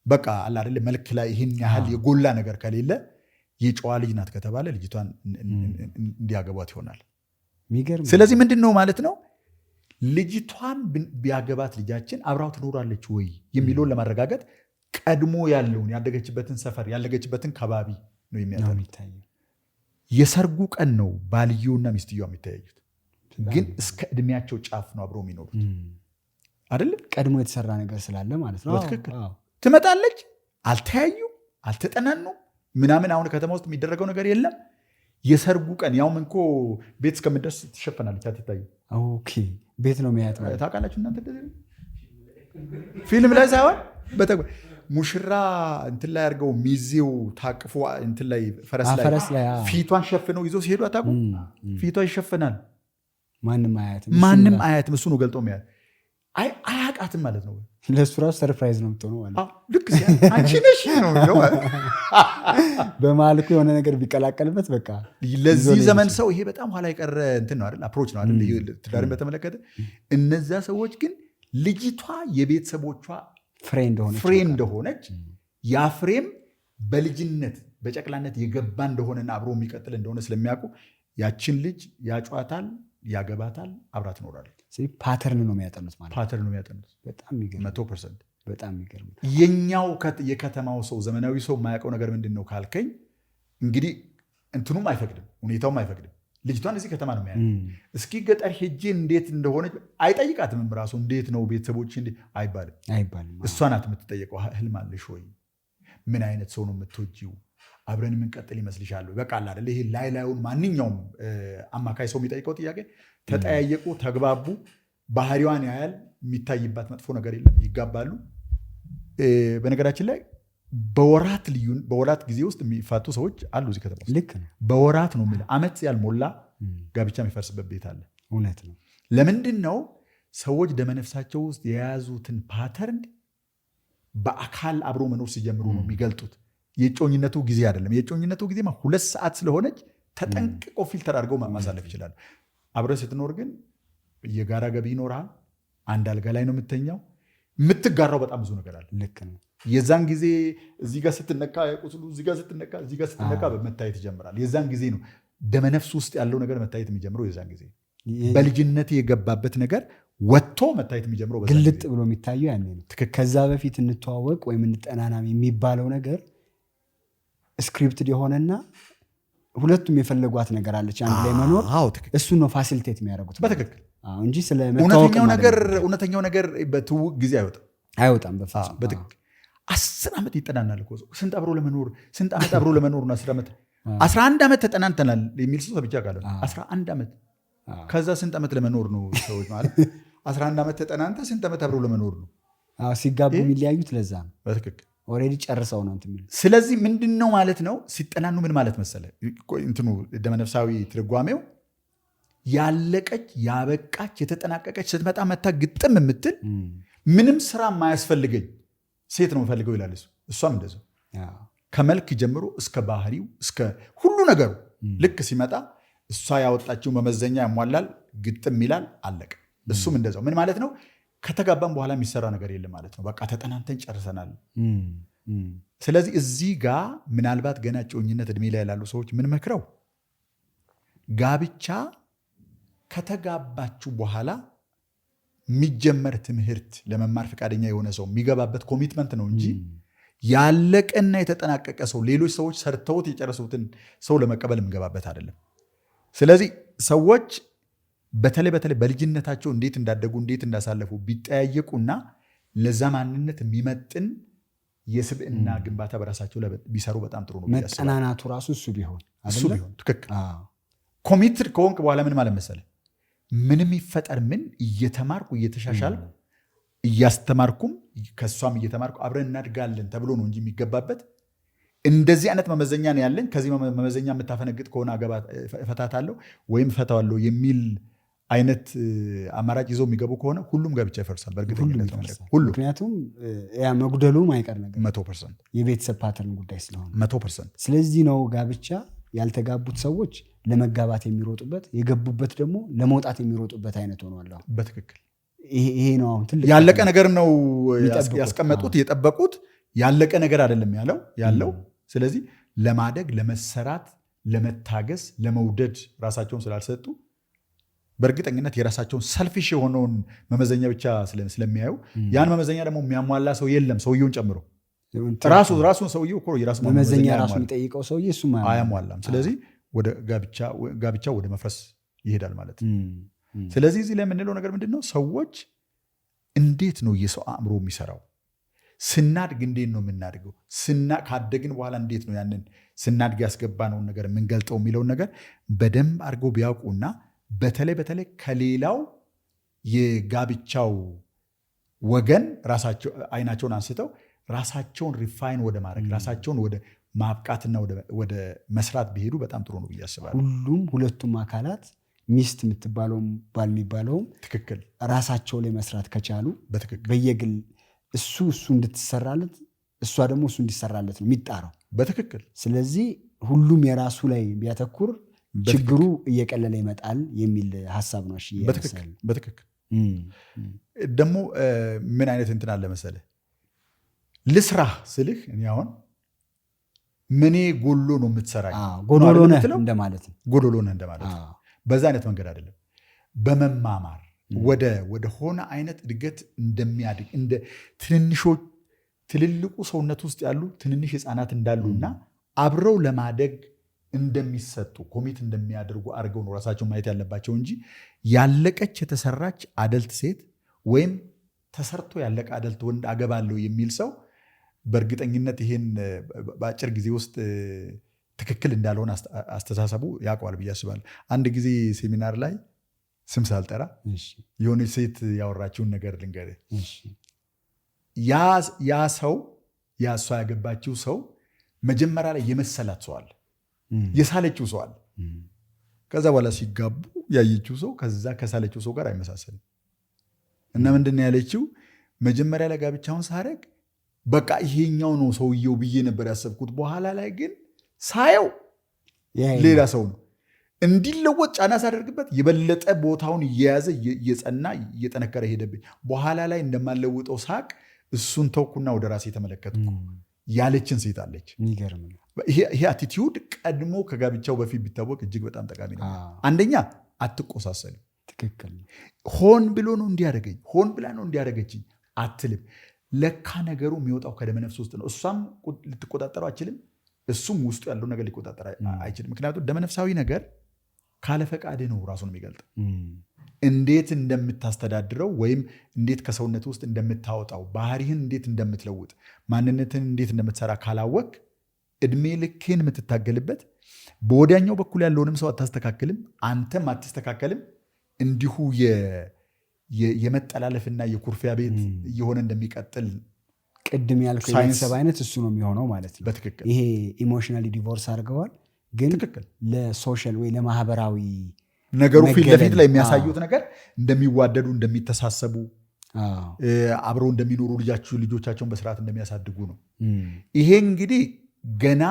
በቃ አለ አይደለ መልክ ላይ ይህን ያህል የጎላ ነገር ከሌለ የጨዋ ልጅ ናት ከተባለ ልጅቷን እንዲያገቧት ይሆናል። ስለዚህ ምንድን ነው ማለት ነው? ልጅቷን ቢያገባት ልጃችን አብራው ትኖራለች ወይ የሚለውን ለማረጋገጥ ቀድሞ ያለውን ያደገችበትን ሰፈር ያለገችበትን ከባቢ ነው የሚያጠኑት። የሰርጉ ቀን ነው ባልየውና ሚስትየዋ የሚተያዩት፣ ግን እስከ እድሜያቸው ጫፍ ነው አብረው የሚኖሩት አይደለም። ቀድሞ የተሰራ ነገር ስላለ ማለት ነው። በትክክል ትመጣለች፣ አልተያዩ አልተጠናኑ ምናምን። አሁን ከተማ ውስጥ የሚደረገው ነገር የለም። የሰርጉ ቀን ያውም እንኮ ቤት እስከምደርስ ትሸፈናለች፣ አትታዩ። ኦኬ ቤት ነው የሚያያት ታውቃላችሁ እናንተ። ፊልም ላይ ሳይሆን ሙሽራ እንትን ላይ አድርገው ሚዜው ታቅፎ እንትን ላይ ፈረስ ላይ ፊቷን ሸፍነው ይዞ ሲሄዱ አታውቁም? ፊቷ ይሸፈናል፣ ማንም አያትም። እሱ ነው ገልጦ የሚያያት። አያውቃትም ማለት ነው። ለእሱ ራሱ ሰርፕራይዝ ነው የምትሆነው ማለት ልክ አንቺ ነሽ ነው የሚለው። በመሀል እኮ የሆነ ነገር ቢቀላቀልበት በቃ ለዚህ ዘመን ሰው ይሄ በጣም ኋላ የቀረ እንትን ነው አይደል? አፕሮች ነው አይደል? ትዳርን በተመለከተ እነዛ ሰዎች ግን ልጅቷ የቤተሰቦቿ ፍሬ እንደሆነች ያ ፍሬም በልጅነት በጨቅላነት የገባ እንደሆነና አብሮ የሚቀጥል እንደሆነ ስለሚያውቁ ያችን ልጅ ያጯታል፣ ያገባታል፣ አብራ ትኖራለች። ፓተርን ነው የሚያጠኑት ማለት ፓተርን ነው የሚያጠኑት። በጣም የሚገርም 100%። በጣም የሚገርም። የኛው የከተማው ሰው ዘመናዊ ሰው የማያውቀው ነገር ምንድን ነው ካልከኝ፣ እንግዲህ እንትኑም አይፈቅድም፣ ሁኔታውም አይፈቅድም። ልጅቷን እዚህ ከተማ ነው የሚያ እስኪ ገጠር ሄጄ እንዴት እንደሆነች አይጠይቃትም። ራሱ እንዴት ነው ቤተሰቦች አይባልም። እሷ ናት የምትጠየቀው። ህልም አለሽ ወይ? ምን አይነት ሰው ነው የምትወጂው? አብረን የምንቀጥል ይመስልሻል? በቃ አይደል? ይሄ ላዩን ማንኛውም አማካይ ሰው የሚጠይቀው ጥያቄ። ተጠያየቁ፣ ተግባቡ፣ ባህሪዋን ያያል። የሚታይባት መጥፎ ነገር የለም። ይጋባሉ። በነገራችን ላይ በወራት ጊዜ ውስጥ የሚፋቱ ሰዎች አሉ እዚህ ከተማ ውስጥ። ልክ ነው። በወራት ነው የሚለው። ዓመት ያልሞላ ጋብቻ የሚፈርስበት ቤት አለ። እውነት ነው። ለምንድን ነው? ሰዎች ደመነፍሳቸው ውስጥ የያዙትን ፓተርን በአካል አብሮ መኖር ሲጀምሩ ነው የሚገልጡት። የጮኝነቱ ጊዜ አይደለም። የጮኝነቱ ጊዜ 2 ሰዓት ስለሆነች ተጠንቅቆ ፊልተር አድርገው ማሳለፍ ይችላሉ። አብረህ ስትኖር ግን የጋራ ገቢ ይኖርሃል። አንድ አልጋ ላይ ነው የምተኛው። የምትጋራው በጣም ብዙ ነገር አለ። ልክ ነው። የዛን ጊዜ እዚህ ጋር ስትነካ ቁስሉ እዚህ ጋር ስትነካ መታየት ይጀምራል። የዛን ጊዜ ነው ደመነፍስ ውስጥ ያለው ነገር መታየት የሚጀምረው። የዛን ጊዜ በልጅነት የገባበት ነገር ወጥቶ መታየት የሚጀምረው ግልጥ ብሎ የሚታየው ያኔ ነው። ከዛ በፊት እንተዋወቅ ወይም እንጠናናም የሚባለው ነገር ስክሪፕትድ የሆነነና ሁለቱም የፈለጓት ነገር አለች አንድ ላይ መኖር። እሱን ነው ፋሲሊቴት የሚያደርጉት በትክክል እንጂ ስለ እውነተኛው ነገር በትውውቅ ጊዜ አይወጣም በፍጹም። 10 ዓመት ይጠናናል እኮ ሰው። ስንት ዓመት አብሮ ለመኖር ነው? 10 ዓመት 11 ዓመት ተጠናንተናል የሚል ሰው ብቻ ቃል 11 ዓመት። ከዛ ስንት ዓመት ለመኖር ነው ሰዎች ማለት 11 ዓመት ተጠናንተ ስንት ዓመት አብሮ ለመኖር ነው? ሲጋቡ የሚለያዩት ለዛ ነው። በትክክል ኦልሬዲ ጨርሰው ነው እንትን የሚሉት። ስለዚህ ምንድን ነው ማለት ነው ሲጠናኑ ምን ማለት መሰለ እንትኑ ደመነፍሳዊ ትርጓሜው ያለቀች ያበቃች የተጠናቀቀች ስትመጣ መታ ግጥም የምትል ምንም ስራ የማያስፈልገኝ ሴት ነው የምፈልገው ይላል እሱ። እሷም እንደዚያው ከመልክ ጀምሮ እስከ ባህሪው እስከ ሁሉ ነገሩ ልክ ሲመጣ እሷ ያወጣችው መመዘኛ ያሟላል፣ ግጥም ይላል፣ አለቀ። እሱም እንደዚያው ምን ማለት ነው? ከተጋባም በኋላ የሚሰራ ነገር የለም ማለት ነው። በቃ ተጠናንተን ጨርሰናል። ስለዚህ እዚህ ጋር ምናልባት ገና ጮኝነት እድሜ ላይ ላሉ ሰዎች ምን መክረው፣ ጋብቻ ከተጋባችሁ በኋላ የሚጀመር ትምህርት ለመማር ፈቃደኛ የሆነ ሰው የሚገባበት ኮሚትመንት ነው እንጂ ያለቀና የተጠናቀቀ ሰው ሌሎች ሰዎች ሰርተውት የጨረሱትን ሰው ለመቀበል የሚገባበት አይደለም። ስለዚህ ሰዎች በተለይ በልጅነታቸው እንዴት እንዳደጉ እንዴት እንዳሳለፉ ቢጠያየቁና ለዛ ማንነት የሚመጥን የስብዕና ግንባታ በራሳቸው ቢሰሩ በጣም ጥሩ ነው። መጠናናቱ ራሱ እሱ ቢሆን ትክክል። ኮሚትድ ከሆንክ በኋላ ምን ማለት መሰለህ፣ ምንም ይፈጠር ምን እየተማርኩ እየተሻሻልኩ እያስተማርኩም ከእሷም እየተማርኩ አብረን እናድጋለን ተብሎ ነው እንጂ የሚገባበት እንደዚህ አይነት መመዘኛ ነው ያለን፣ ከዚህ መመዘኛ የምታፈነግጥ ከሆነ እፈታታለሁ ወይም እፈታዋለሁ የሚል አይነት አማራጭ ይዘው የሚገቡ ከሆነ ሁሉም ጋብቻ ይፈርሳል በእርግጠኝነት ነው። ምክንያቱም ያ መጉደሉ ማይቀር ነገር 100% የቤተሰብ ፓተርን ጉዳይ ስለሆነ 100%። ስለዚህ ነው ጋብቻ ያልተጋቡት ሰዎች ለመጋባት የሚሮጡበት የገቡበት ደግሞ ለመውጣት የሚሮጡበት አይነት ሆኗል። በትክክል ይሄ ነው አሁን ትልቅ ያለቀ ነገር ነው ያስቀመጡት የጠበቁት ያለቀ ነገር አይደለም ያለው። ስለዚህ ለማደግ ለመሰራት ለመታገስ ለመውደድ ራሳቸውን ስላልሰጡ በእርግጠኝነት የራሳቸውን ሰልፊሽ የሆነውን መመዘኛ ብቻ ስለሚያዩ ያን መመዘኛ ደግሞ የሚያሟላ ሰው የለም ሰውየውን ጨምሮ። ራሱን ሰውዬው እኮ የራሱ መመዘኛ ራሱ የሚጠይቀው ሰውዬ እሱም አያሟላም። ስለዚህ ወደ ጋብቻ ወደ መፍረስ ይሄዳል ማለት ነው። ስለዚህ እዚህ ላይ የምንለው ነገር ምንድን ነው? ሰዎች እንዴት ነው የሰው አእምሮ የሚሰራው? ስናድግ እንዴት ነው የምናድገው? ካደግን በኋላ እንዴት ነው ያንን ስናድግ ያስገባነውን ነገር የምንገልጠው የሚለውን ነገር በደንብ አድርገው ቢያውቁና በተለይ ከሌላው የጋብቻው ወገን አይናቸውን አንስተው ራሳቸውን ሪፋይን ወደ ማድረግ ራሳቸውን ወደ ማብቃትና ወደ መስራት ቢሄዱ በጣም ጥሩ ነው ብዬ አስባለሁ። ሁለቱም አካላት ሚስት የምትባለውም ባል የሚባለውም ትክክል ራሳቸው ላይ መስራት ከቻሉ በትክክል በየግል እሱ እንድትሰራለት እሷ ደግሞ እሱ እንዲሰራለት ነው የሚጣረው በትክክል። ስለዚህ ሁሉም የራሱ ላይ ቢያተኩር ችግሩ እየቀለለ ይመጣል የሚል ሀሳብ ነው። በትክክል ደግሞ ምን አይነት እንትን አለ መሰለህ፣ ልስራ ስልህ እኔ አሁን ምኔ ጎሎ ነው የምትሰራኝ? ጎዶሎ ነህ እንደማለት ነው። ጎዶሎ ነህ እንደማለት ነው። በዛ አይነት መንገድ አይደለም። በመማማር ወደ ሆነ አይነት እድገት እንደሚያድግ እንደ ትልልቁ ሰውነት ውስጥ ያሉ ትንንሽ ህፃናት እንዳሉና አብረው ለማደግ እንደሚሰጡ ኮሚት እንደሚያደርጉ አድርገው ነው ራሳቸውን ማየት ያለባቸው እንጂ ያለቀች የተሰራች አደልት ሴት ወይም ተሰርቶ ያለቀ አደልት ወንድ አገባለሁ የሚል ሰው በእርግጠኝነት ይሄን በአጭር ጊዜ ውስጥ ትክክል እንዳልሆነ አስተሳሰቡ ያውቀዋል ብዬ አስባለሁ። አንድ ጊዜ ሴሚናር ላይ ስም ሳልጠራ የሆነች ሴት ያወራችውን ነገር ልንገርህ። ያ ሰው እሷ ያገባችው ሰው መጀመሪያ ላይ የመሰላት ሰው አለ፣ የሳለችው ሰው አለ። ከዛ በኋላ ሲጋቡ ያየችው ሰው ከዛ ከሳለችው ሰው ጋር አይመሳሰልም። እና ምንድን ያለችው መጀመሪያ ላይ ጋብቻውን ሳረግ በቃ ይሄኛው ነው ሰውየው ብዬ ነበር ያሰብኩት። በኋላ ላይ ግን ሳየው ሌላ ሰው ነው። እንዲለወጥ ጫና ሳደርግበት የበለጠ ቦታውን እየያዘ እየጸና እየጠነከረ ሄደብኝ። በኋላ ላይ እንደማለውጠው ሳቅ እሱን ተውኩና ወደ ራሴ የተመለከትኩ ያለችን ሴት አለች። ይሄ አቲቲዩድ ቀድሞ ከጋብቻው በፊት ቢታወቅ እጅግ በጣም ጠቃሚ ነው። አንደኛ አትቆሳሰልም። ሆን ብሎ ነው እንዲያደርገኝ፣ ሆን ብላ ነው እንዲያደርገችኝ አትልም። ለካ ነገሩ የሚወጣው ከደመነፍስ ውስጥ ነው። እሷም ልትቆጣጠረው አችልም፣ እሱም ውስጡ ያለው ነገር ሊቆጣጠር አይችልም። ምክንያቱም ደመነፍሳዊ ነገር ካለፈቃድህ ነው ራሱን የሚገልጠው። እንዴት እንደምታስተዳድረው ወይም እንዴት ከሰውነት ውስጥ እንደምታወጣው፣ ባህሪህን እንዴት እንደምትለውጥ፣ ማንነትን እንዴት እንደምትሰራ ካላወቅ እድሜ ልክህን የምትታገልበት በወዲያኛው በኩል ያለውንም ሰው አታስተካክልም፣ አንተም አትስተካከልም። እንዲሁ የመጠላለፍና የኩርፊያ ቤት እየሆነ እንደሚቀጥል ቅድም ያልከው የቤተሰብ አይነት እሱ ነው የሚሆነው ማለት ነው። በትክክል ይሄ ኢሞሽናሊ ዲቮርስ አድርገዋል፣ ግን ለሶሻል ወይ ለማህበራዊ ነገሩ ፊት ለፊት ላይ የሚያሳዩት ነገር እንደሚዋደዱ፣ እንደሚተሳሰቡ፣ አብረው እንደሚኖሩ፣ ልጆቻቸውን በስርዓት እንደሚያሳድጉ ነው። ይሄ እንግዲህ ገና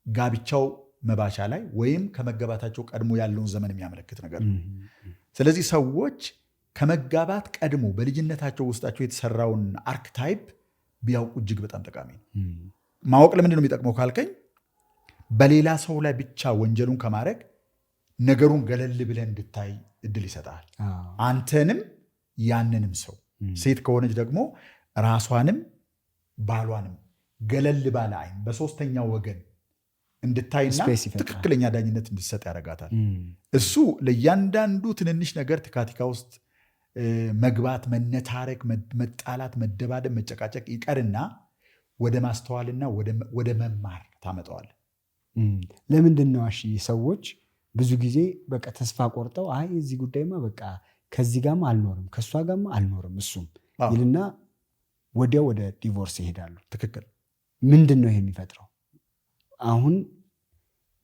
ጋብቻው መባቻ ላይ ወይም ከመጋባታቸው ቀድሞ ያለውን ዘመን የሚያመለክት ነገር ነው። ስለዚህ ሰዎች ከመጋባት ቀድሞ በልጅነታቸው ውስጣቸው የተሰራውን አርክታይፕ ቢያውቁ እጅግ በጣም ጠቃሚ ነው። ማወቅ ለምንድን ነው የሚጠቅመው ካልከኝ፣ በሌላ ሰው ላይ ብቻ ወንጀሉን ከማድረግ ነገሩን ገለል ብለን እንድታይ እድል ይሰጣል። አንተንም ያንንም ሰው ሴት ከሆነች ደግሞ ራሷንም ባሏንም ገለል ባለ አይን በሶስተኛው ወገን እንድታይና ትክክለኛ ዳኝነት እንድትሰጥ ያደርጋታል። እሱ ለእያንዳንዱ ትንንሽ ነገር ትካቲካ ውስጥ መግባት፣ መነታረክ፣ መጣላት፣ መደባደብ፣ መጨቃጨቅ ይቀርና ወደ ማስተዋልና ወደ መማር ታመጣዋል። ለምንድን ነው ሰዎች ብዙ ጊዜ በቃ ተስፋ ቆርጠው አይ እዚህ ጉዳይማ በቃ ከዚህ ጋርማ አልኖርም ከእሷ ጋርማ አልኖርም እሱም ይልና ወዲያው ወደ ዲቮርስ ይሄዳሉ። ትክክል። ምንድን ነው ይሄ የሚፈጥረው? አሁን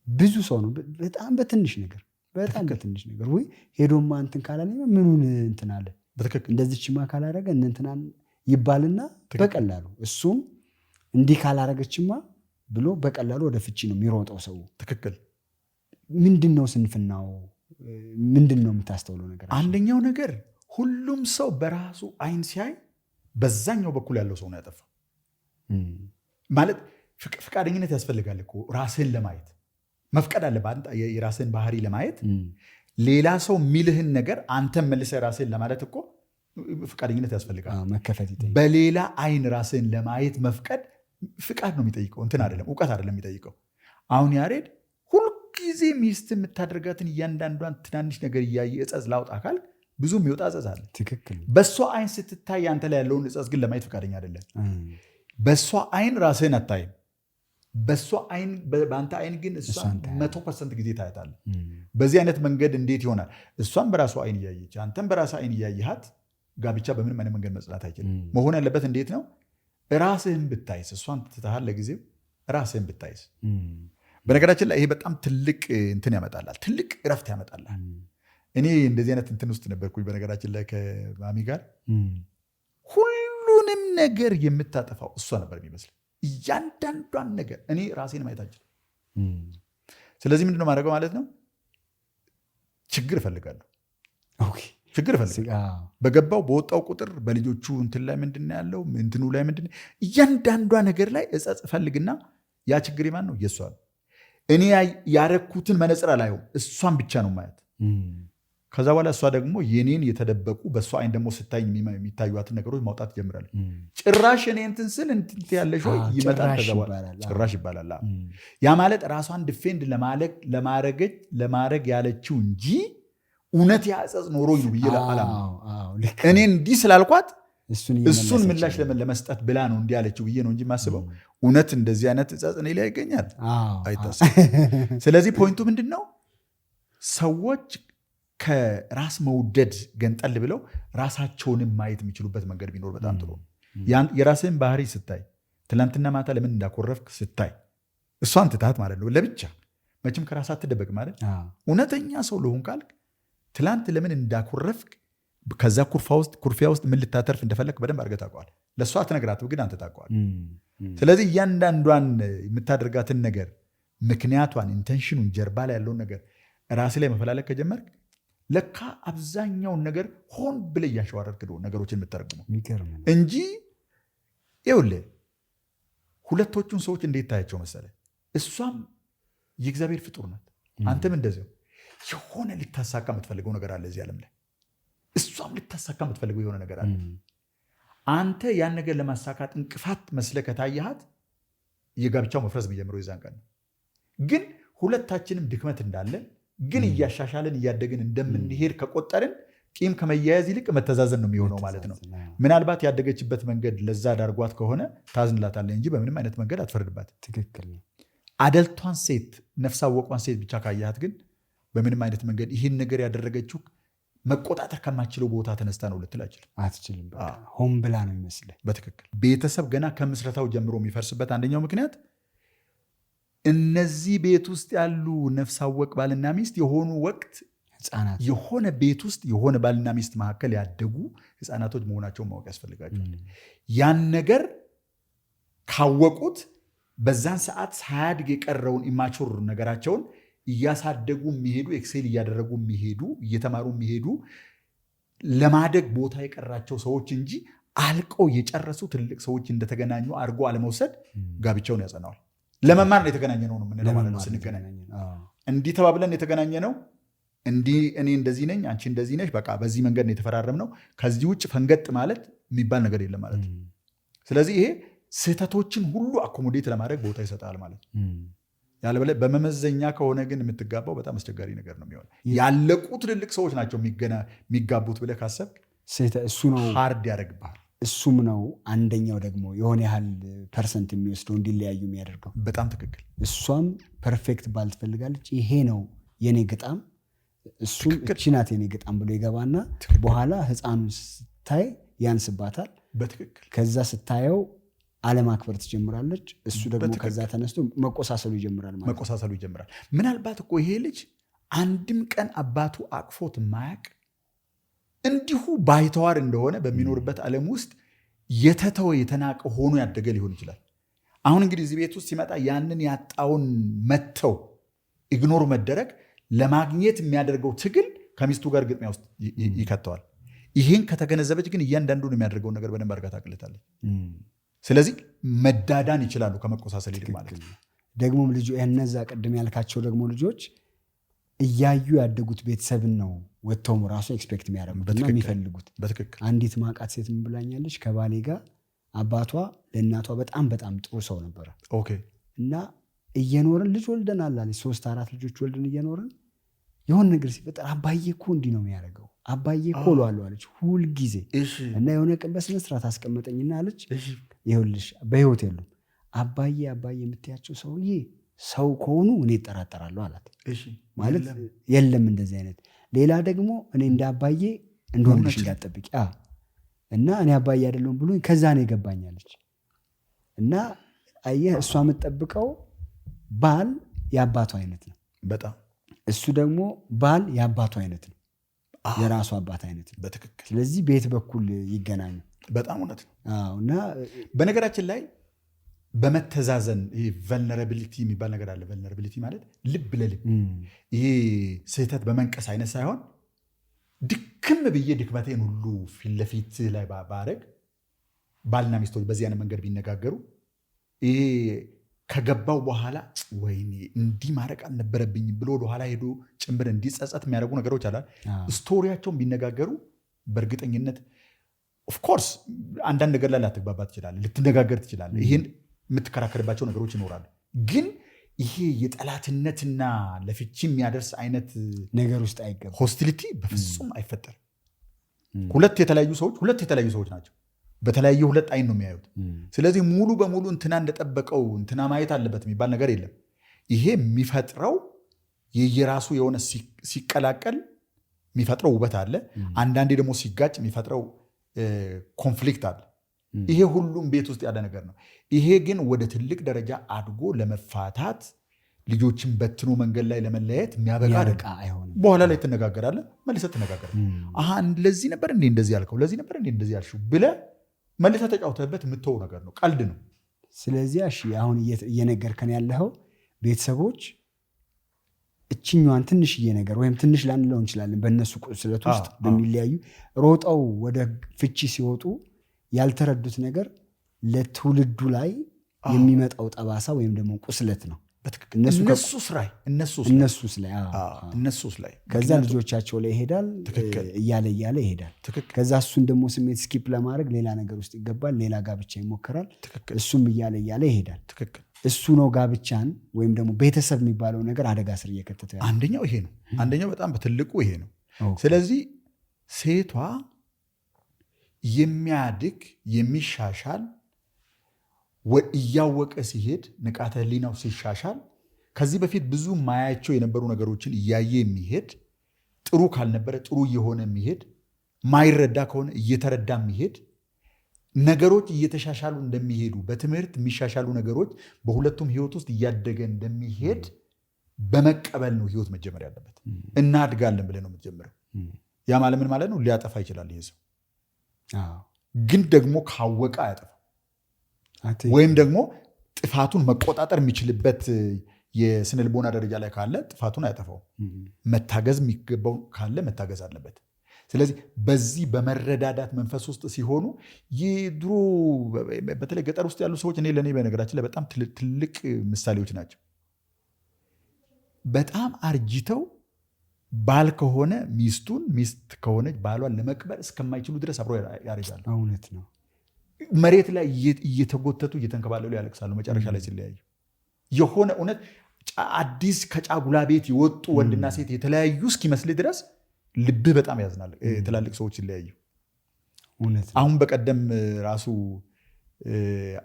ብዙ ሰው ነው በጣም በትንሽ ነገር ወይ ሄዶማ እንትን ካላለ ምኑን እንትን አለ እንደዚችማ ካላረገ እንትናን ይባልና በቀላሉ እሱም እንዲህ ካላረገችማ ብሎ በቀላሉ ወደ ፍቺ ነው የሚሮጠው ሰው። ትክክል። ምንድን ነው ስንፍናው? ምንድን ነው የምታስተውለው ነገር? አንደኛው ነገር ሁሉም ሰው በራሱ አይን ሲያይ በዛኛው በኩል ያለው ሰው ነው ያጠፋው። ማለት ፍቃደኝነት ያስፈልጋል እኮ ራስህን ለማየት መፍቀድ አለብህ። የራስህን ባህሪ ለማየት ሌላ ሰው የሚልህን ነገር አንተም መልሰህ ራስህን ለማለት እኮ ፍቃደኝነት ያስፈልጋል። መከፈት ይጠይቃል። በሌላ አይን ራስህን ለማየት መፍቀድ ፍቃድ ነው የሚጠይቀው፣ እንትን አይደለም፣ እውቀት አይደለም የሚጠይቀው። አሁን ያሬድ ሁልጊዜ ሚስት የምታደርጋትን እያንዳንዷን ትናንሽ ነገር እያየ እጸጽ ላውጣ አካል ብዙ የሚወጣ እጸጽ አለ። በእሷ አይን ስትታይ አንተ ላይ ያለውን እጸጽ ግን ለማየት ፈቃደኛ አይደለም። በእሷ አይን ራስህን አታይም። በእሷ አይን በአንተ አይን ግን እሷ 100% ጊዜ ታያታለህ። በዚህ አይነት መንገድ እንዴት ይሆናል? እሷን በራሷ አይን እያየች አንተን በራሷ አይን እያየሃት ጋብቻ በምንም አይነት መንገድ መጽናት አይችልም። መሆን ያለበት እንዴት ነው? ራስህን ብታይስ፣ እሷን ትተሃል ለጊዜው፣ ራስህን ብታይስ። በነገራችን ላይ ይሄ በጣም ትልቅ እንትን ያመጣላል፣ ትልቅ እረፍት ያመጣላል። እኔ እንደዚህ አይነት እንትን ውስጥ ነበርኩኝ በነገራችን ላይ ከማሚ ጋር። ሁሉንም ነገር የምታጠፋው እሷ ነበር የሚመስል፣ እያንዳንዷን ነገር እኔ ራሴን ማየት አልችልም። ስለዚህ ምንድነው ማድረገው ማለት ነው? ችግር እፈልጋለሁ፣ ችግር እፈልጋለሁ። በገባው በወጣው ቁጥር በልጆቹ እንትን ላይ ምንድን ያለው እንትኑ ላይ ምንድን እያንዳንዷ ነገር ላይ እጸጽ እፈልግና ያ ችግር ማን ነው? የእሷ ነው። እኔ ያረኩትን መነጽር አላየውም፣ እሷን ብቻ ነው ማየት። ከዛ በኋላ እሷ ደግሞ የኔን የተደበቁ በእሷ አይን ደግሞ ስታይ የሚታዩትን ነገሮች ማውጣት ጀምራለች። ጭራሽ እኔ እንትን ስል እንትን ያለሽ ይመጣል። ከዛ በኋላ ጭራሽ ይባላል። ያ ማለት ራሷን ዲፌንድ ለማድረግ ያለችው እንጂ እውነት ያጸጽ ኖሮኝ ነው ብዬ አላምንም። እኔ እንዲህ ስላልኳት እሱን ምላሽ ለመስጠት ብላ ነው እንዲህ ያለችው ብዬ ነው እንጂ ማስበው እውነት እንደዚህ አይነት ጸጽ እኔ ላይ ይገኛል አይታሰብም። ስለዚህ ፖይንቱ ምንድን ነው? ሰዎች ከራስ መውደድ ገንጠል ብለው ራሳቸውንም ማየት የሚችሉበት መንገድ ቢኖር በጣም ጥሩ። የራስህን ባህሪ ስታይ፣ ትላንትና ማታ ለምን እንዳኮረፍክ ስታይ፣ እሷን ትታት ማለት ነው ለብቻ። መቼም ከራስ አትደበቅ ማለት እውነተኛ ሰው ልሆን ካልክ ትላንት ለምን እንዳኮረፍክ ከዛ ኩርፊያ ውስጥ ምን ልታተርፍ እንደፈለግ በደንብ አድርገህ ታውቀዋለህ። ለእሷ አትነግራትም፣ ግን አንተ ታውቀዋለህ። ስለዚህ እያንዳንዷን የምታደርጋትን ነገር ምክንያቷን፣ ኢንቴንሽኑን፣ ጀርባ ላይ ያለውን ነገር ራስ ላይ መፈላለግ ከጀመርክ ለካ አብዛኛውን ነገር ሆን ብለህ እያሸዋረድክ ነገሮችን የምታደርገው እንጂ ይኸውልህ ሁለቶቹን ሰዎች እንዴት ታያቸው መሰለህ? እሷም የእግዚአብሔር ፍጡር ናት፣ አንተም እንደዚያው። የሆነ ልታሳካ የምትፈልገው ነገር አለ እዚህ ዓለም ላይ፣ እሷም ልታሳካ የምትፈልገው የሆነ ነገር አለ። አንተ ያን ነገር ለማሳካት እንቅፋት መስለህ ከታየሃት የጋብቻው መፍረስ የሚጀምረው የዛን ቀን ነው። ግን ሁለታችንም ድክመት እንዳለን ግን እያሻሻልን እያደግን እንደምንሄድ ከቆጠርን ቂም ከመያያዝ ይልቅ መተዛዘን ነው የሚሆነው ማለት ነው። ምናልባት ያደገችበት መንገድ ለዛ ዳርጓት ከሆነ ታዝንላታለህ እንጂ በምንም አይነት መንገድ አትፈርድባት። ትክክል። አደልቷን ሴት ነፍስ አወቋን ሴት ብቻ ካያት ግን በምንም አይነት መንገድ ይህን ነገር ያደረገችው መቆጣጠር ከማችለው ቦታ ተነስታ ነው ልትል አትችልም። ሆን ብላ ነው ይመስልህ። በትክክል ቤተሰብ ገና ከምስረታው ጀምሮ የሚፈርስበት አንደኛው ምክንያት እነዚህ ቤት ውስጥ ያሉ ነፍስ አወቅ ባልና ሚስት የሆኑ ወቅት የሆነ ቤት ውስጥ የሆነ ባልና ሚስት መካከል ያደጉ ህፃናቶች መሆናቸውን ማወቅ ያስፈልጋቸዋል። ያን ነገር ካወቁት በዛን ሰዓት ሳያድግ የቀረውን ኢማቹር ነገራቸውን እያሳደጉ የሚሄዱ ኤክሴል እያደረጉ የሚሄዱ እየተማሩ የሚሄዱ ለማደግ ቦታ የቀራቸው ሰዎች እንጂ አልቀው የጨረሱ ትልቅ ሰዎች እንደተገናኙ አድርጎ አለመውሰድ ጋብቻውን ያጸናዋል። ለመማር ነው የተገናኘ ነው የምንለው ማለት ነው። ስንገናኝ እንዲህ ተባብለን የተገናኘ ነው። እንዲህ እኔ እንደዚህ ነኝ፣ አንቺ እንደዚህ ነሽ፣ በቃ በዚህ መንገድ ነው የተፈራረም ነው። ከዚህ ውጭ ፈንገጥ ማለት የሚባል ነገር የለም ማለት ነው። ስለዚህ ይሄ ስህተቶችን ሁሉ አኮሞዴት ለማድረግ ቦታ ይሰጣል ማለት ነው። ያለበለ በመመዘኛ ከሆነ ግን የምትጋባው በጣም አስቸጋሪ ነገር ነው የሚሆነው። ያለቁ ትልልቅ ሰዎች ናቸው የሚጋቡት ብለህ ካሰብክ እሱ ነው ሃርድ ያደርግብሃል። እሱም ነው አንደኛው ደግሞ የሆነ ያህል ፐርሰንት የሚወስደው እንዲለያዩ የሚያደርገው። በጣም ትክክል። እሷም ፐርፌክት ባል ትፈልጋለች። ይሄ ነው የኔ ግጣም፣ እሱም እቺ ናት የኔ ግጣም ብሎ ይገባና በኋላ ህፃኑን ስታይ ያንስባታል። በትክክል። ከዛ ስታየው አለማክበር ትጀምራለች። እሱ ደግሞ ከዛ ተነስቶ መቆሳሰሉ ይጀምራል። ምናልባት እኮ ይሄ ልጅ አንድም ቀን አባቱ አቅፎት ማያቅ እንዲሁ ባይተዋር እንደሆነ በሚኖርበት ዓለም ውስጥ የተተወ የተናቀ ሆኖ ያደገ ሊሆን ይችላል። አሁን እንግዲህ እዚህ ቤት ውስጥ ሲመጣ ያንን ያጣውን መተው ኢግኖር መደረግ ለማግኘት የሚያደርገው ትግል ከሚስቱ ጋር ግጥሚያ ውስጥ ይከተዋል። ይህን ከተገነዘበች ግን እያንዳንዱን የሚያደርገውን ነገር በደንብ አድርጋ ታቅልታለች። ስለዚህ መዳዳን ይችላሉ ከመቆሳሰል ይልቅ ማለት ነው። ደግሞ ልጁ እነዛ ቅድም ያልካቸው ደግሞ ልጆች እያዩ ያደጉት ቤተሰብን ነው ወጥተውም ራሱ ኤክስፔክት የሚያደርጉት እና የሚፈልጉት። አንዲት ማቃት ሴት ምን ብላኛለች? ከባሌ ጋር አባቷ ለእናቷ በጣም በጣም ጥሩ ሰው ነበረ። ኦኬ። እና እየኖርን ልጅ ወልደናል አለች። 3-4 ልጆች ወልደን እየኖርን የሆነ ነገር ሲፈጠር አባዬ እኮ እንዲህ ነው የሚያደርገው፣ አባዬ እኮ እለዋለሁ አለች ሁልጊዜ። እና የሆነ ቀን በስነ ስርዓት አስቀመጠኝና አለች ይኸውልሽ በህይወት የሉም አባዬ አባዬ የምትያቸው ሰውዬ ሰው ከሆኑ እኔ እጠራጠራለሁ አላት። ማለት የለም እንደዚህ አይነት ሌላ ደግሞ እኔ እንደ አባዬ እንደሆነች እንዳትጠብቂ እና እኔ አባዬ አይደለሁም ብሎ ከዛ ነው የገባኛለች። እና አየህ እሷ የምትጠብቀው ባል የአባቱ አይነት ነው በጣም እሱ ደግሞ ባል የአባቱ አይነት ነው፣ የራሱ አባት አይነት ነው። በትክክል። ስለዚህ ቤት በኩል ይገናኙ። በጣም እውነት ነው። እና በነገራችን ላይ በመተዛዘን ይሄ ቨልነራቢሊቲ የሚባል ነገር አለ። ቨልነራቢሊቲ ማለት ልብ ለልብ ይሄ ስህተት በመንቀስ አይነት ሳይሆን ድክም ብዬ ድክመቴን ሁሉ ፊት ለፊት ላይ ባረግ ባልና ሚስቶች በዚህ አይነት መንገድ ቢነጋገሩ ይሄ ከገባው በኋላ ወይኔ እንዲህ ማድረግ አልነበረብኝም ብሎ ወደኋላ ሄዶ ጭምር እንዲጸጸት የሚያደርጉ ነገሮች አላል። ስቶሪያቸውን ቢነጋገሩ በእርግጠኝነት ኦፍኮርስ አንዳንድ ነገር ላይ ላትግባባ ትችላለህ፣ ልትነጋገር ትችላለህ። ይህን የምትከራከርባቸው ነገሮች ይኖራሉ። ግን ይሄ የጠላትነትና ለፍቺ የሚያደርስ አይነት ነገር ውስጥ አይገባም። ሆስቲሊቲ በፍጹም አይፈጠርም። ሁለት የተለያዩ ሰዎች ናቸው። በተለያየ ሁለት አይን ነው የሚያዩት። ስለዚህ ሙሉ በሙሉ እንትና እንደጠበቀው እንትና ማየት አለበት የሚባል ነገር የለም። ይሄ የሚፈጥረው የየራሱ የሆነ ሲቀላቀል የሚፈጥረው ውበት አለ። አንዳንዴ ደግሞ ሲጋጭ የሚፈጥረው ኮንፍሊክት አለ። ይሄ ሁሉም ቤት ውስጥ ያለ ነገር ነው። ይሄ ግን ወደ ትልቅ ደረጃ አድጎ ለመፋታት ልጆችን በትኖ መንገድ ላይ ለመለያየት የሚያበቃ አይሆንም። በኋላ ላይ ትነጋገራለህ፣ መልሰህ ትነጋገራለህ። ለዚህ ነበር እንዴ እንደዚህ ያልከው፣ ለዚህ ነበር እንዴ እንደዚህ ያልሽው ብለህ መልሰህ ተጫውተህበት የምትተው ነገር ነው። ቀልድ ነው። ስለዚህ አሁን እየነገርከን ያለኸው ቤተሰቦች እችኛዋን ትንሽዬ ነገር ወይም ትንሽ ላንለው እንችላለን በእነሱ ቁስለት ውስጥ በሚለያዩ ሮጠው ወደ ፍቺ ሲወጡ ያልተረዱት ነገር ለትውልዱ ላይ የሚመጣው ጠባሳ ወይም ደግሞ ቁስለት ነው። እነሱስ ላይ ከዛ ልጆቻቸው ላይ ይሄዳል፣ እያለ ይሄዳል። ከዛ እሱን ደግሞ ስሜት ስኪፕ ለማድረግ ሌላ ነገር ውስጥ ይገባል፣ ሌላ ጋብቻ ይሞክራል። እሱም እያለ ይሄዳል። እሱ ነው ጋብቻን ወይም ደግሞ ቤተሰብ የሚባለው ነገር አደጋ ስር እየከተተ ያለው። አንደኛው ይሄ ነው። አንደኛው በጣም በትልቁ ይሄ ነው። ስለዚህ ሴቷ የሚያድግ የሚሻሻል እያወቀ ሲሄድ ንቃተ ህሊናው ሲሻሻል ከዚህ በፊት ብዙ ማያቸው የነበሩ ነገሮችን እያየ የሚሄድ ጥሩ ካልነበረ ጥሩ እየሆነ የሚሄድ ማይረዳ ከሆነ እየተረዳ የሚሄድ ነገሮች እየተሻሻሉ እንደሚሄዱ በትምህርት የሚሻሻሉ ነገሮች በሁለቱም ህይወት ውስጥ እያደገ እንደሚሄድ በመቀበል ነው ህይወት መጀመር ያለበት። እናድጋለን ብለህ ነው የምትጀምረው። ያ ማለት ምን ማለት ነው? ሊያጠፋ ይችላል ይሄ ሰው፣ ግን ደግሞ ካወቀ አያጠፋ ወይም ደግሞ ጥፋቱን መቆጣጠር የሚችልበት የስነ ልቦና ደረጃ ላይ ካለ ጥፋቱን አያጠፋው። መታገዝ የሚገባው ካለ መታገዝ አለበት። ስለዚህ በዚህ በመረዳዳት መንፈስ ውስጥ ሲሆኑ የድሮ በተለይ ገጠር ውስጥ ያሉ ሰዎች ለእኔ በነገራችን ላይ በጣም ትልቅ ምሳሌዎች ናቸው። በጣም አርጅተው ባል ከሆነ ሚስቱን፣ ሚስት ከሆነች ባሏን ለመቅበር እስከማይችሉ ድረስ አብሮ ያረጃሉ። እውነት ነው። መሬት ላይ እየተጎተቱ እየተንከባለሉ ያለቅሳሉ። መጨረሻ ላይ ሲለያዩ የሆነ እውነት አዲስ ከጫጉላ ቤት የወጡ ወንድና ሴት የተለያዩ እስኪመስል ድረስ ልብህ በጣም ያዝናል። ትላልቅ ሰዎች ሲለያዩ አሁን በቀደም ራሱ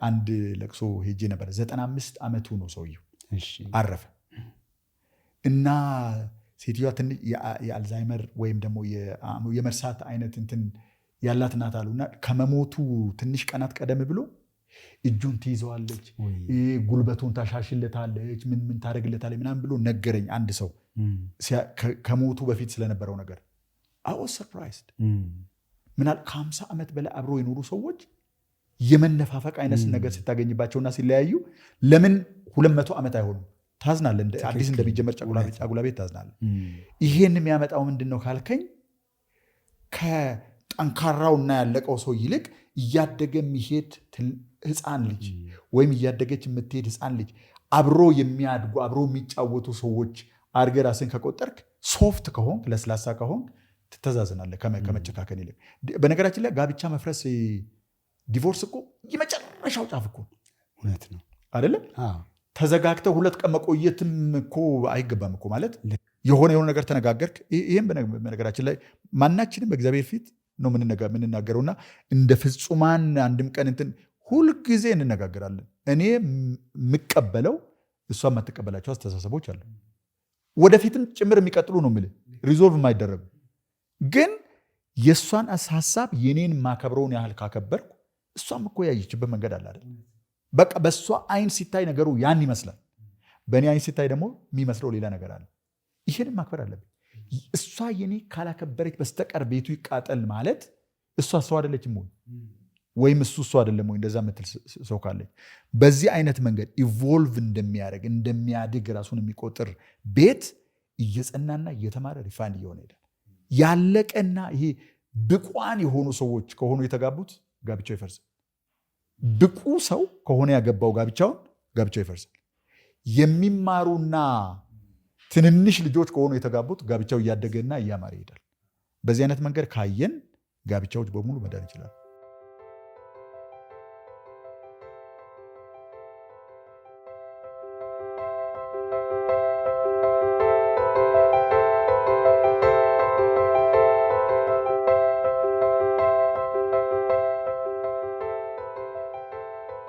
አንድ ለቅሶ ሄጄ ነበር። 95 ዓመቱ ነው ሰውየው፣ አረፈ እና ሴትዮዋ ትንሽ የአልዛይመር ወይም ደግሞ የመርሳት አይነት እንትን ያላት ናት አሉና ከመሞቱ ትንሽ ቀናት ቀደም ብሎ እጁን ትይዘዋለች፣ ጉልበቱን ታሻሽለታለች፣ ምን ታደርግለታለች ምናምን ብሎ ነገረኝ አንድ ሰው ከሞቱ በፊት ስለነበረው ነገር። I was surprised። ምናል ከ50 ዓመት በላይ አብሮ የኖሩ ሰዎች የመነፋፈቅ አይነት ነገር ስታገኝባቸውና ሲለያዩ ለምን 200 ዓመት አይሆኑም? ታዝናለህ። አዲስ እንደሚጀመር ጫጉላ ቤት ታዝናለህ። ይሄን የሚያመጣው ምንድን ነው ካልከኝ ጠንካራውና ያለቀው ሰው ይልቅ እያደገ የሚሄድ ህፃን ልጅ ወይም እያደገች የምትሄድ ህፃን ልጅ አብሮ የሚያድጉ አብሮ የሚጫወቱ ሰዎች አድርገህ ራስን ከቆጠርክ ሶፍት ከሆንክ ለስላሳ ከሆንክ ትተዛዝናለህ ከመጨካከን ይልቅ። በነገራችን ላይ ጋብቻ መፍረስ ዲቮርስ እኮ የመጨረሻው ጫፍ እኮ እውነት ነው አይደለም? ተዘጋግተው 2 ቀን መቆየትም እኮ አይገባም እኮ ማለት የሆነ ነገር ተነጋገርክ። ይህም በነገራችን ላይ ማናችንም በእግዚአብሔር ፊት ነው የምንናገረውና እንደ ፍጹማን አንድም ቀን እንትን ሁልጊዜ እንነጋገራለን። እኔ የምቀበለው እሷ የማትቀበላቸው አስተሳሰቦች አሉ፣ ወደፊትም ጭምር የሚቀጥሉ ነው የምልህ፣ ሪዞልቭ የማይደረጉ ግን የእሷን ሀሳብ የኔን ማከብረውን ያህል ካከበርኩ እሷም እኮ ያየችበት መንገድ አለ አይደል? በቃ በእሷ አይን ሲታይ ነገሩ ያን ይመስላል፣ በእኔ አይን ሲታይ ደግሞ የሚመስለው ሌላ ነገር አለ። ይህን ማክበር አለብኝ። እሷ የኔ ካላከበረች በስተቀር ቤቱ ይቃጠል ማለት እሷ አይደለችም ወይ ወይም እሱ አይደለም ወይ? እንደዛ ምትል ሰው ካለች በዚህ አይነት መንገድ ኢቮልቭ እንደሚያደርግ እንደሚያድግ ራሱን የሚቆጥር ቤት እየጸናና እየተማረ ሪፋይንድ እየሆነ ሄዳል። ያለቀና ይሄ ብቋን የሆኑ ሰዎች ከሆኑ የተጋቡት ጋብቻው ይፈርሳል። ብቁ ሰው ከሆነ ያገባው ጋብቻው ይፈርሳል። የሚማሩና ትንንሽ ልጆች ከሆኑ የተጋቡት ጋብቻው እያደገና እያማረ ይሄዳል። በዚህ አይነት መንገድ ካየን ጋብቻዎች በሙሉ መዳን ይችላል።